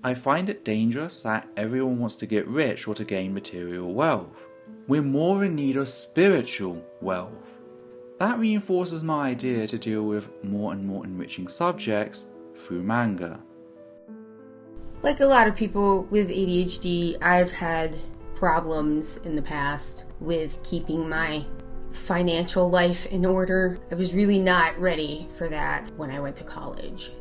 I find it dangerous that everyone wants to get rich or to gain material wealth. We're more in need of spiritual wealth. That reinforces my idea to deal with more and more enriching subjects through manga. Like a lot of people with ADHD, I've had problems in the past with keeping my financial life in order. I was really not ready for that when I went to college.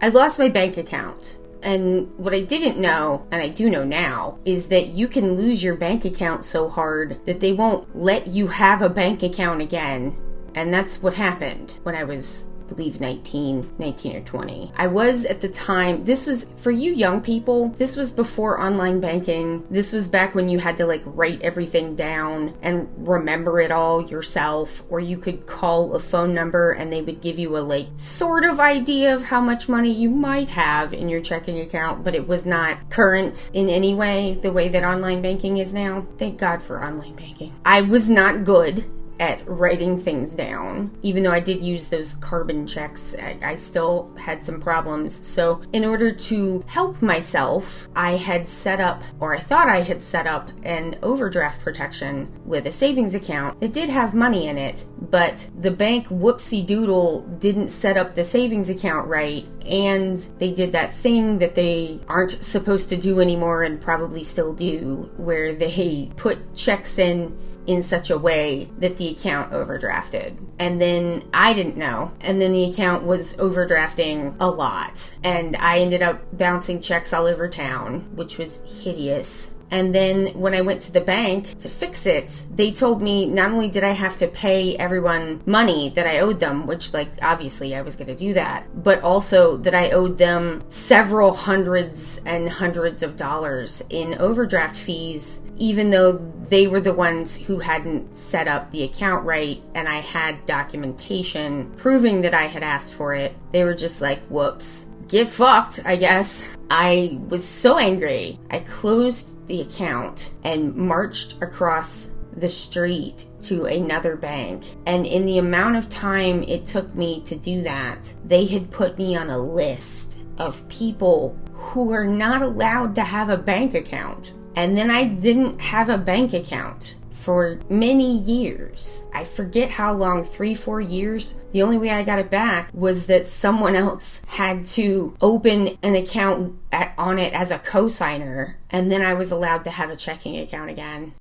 I lost my bank account. And what I didn't know, and I do know now, is that you can lose your bank account so hard that they won't let you have a bank account again. And that's what happened when I was, I believe, 19 or 20. I was at the time, this was, for you young people, this was before online banking. This was back when you had to write everything down and remember it all yourself, or you could call a phone number and they would give you a sort of idea of how much money you might have in your checking account, but it was not current in any way the way that online banking is now. Thank God for online banking. I was not good at writing things down. Even though I did use those carbon checks, I still had some problems. So in order to help myself, I had set up, or I thought I had set up, an overdraft protection with a savings account that did have money in it, but the bank whoopsie-doodle didn't set up the savings account right, and they did that thing that they aren't supposed to do anymore and probably still do, where they put checks in such a way that the account overdrafted. And then I didn't know. And then the account was overdrafting a lot. And I ended up bouncing checks all over town, which was hideous. And then when I went to the bank to fix it, they told me not only did I have to pay everyone money that I owed them, which obviously I was going to do that, but also that I owed them several hundreds and hundreds of dollars in overdraft fees, even though they were the ones who hadn't set up the account right and I had documentation proving that I had asked for it. They were just like, whoops. Get fucked, I guess. I was so angry. I closed the account and marched across the street to another bank. And in the amount of time it took me to do that, they had put me on a list of people who are not allowed to have a bank account. And then I didn't have a bank account for many years. I forget how long, 3-4 years. The only way I got it back was that someone else had to open an account on it as a co-signer, and then I was allowed to have a checking account again.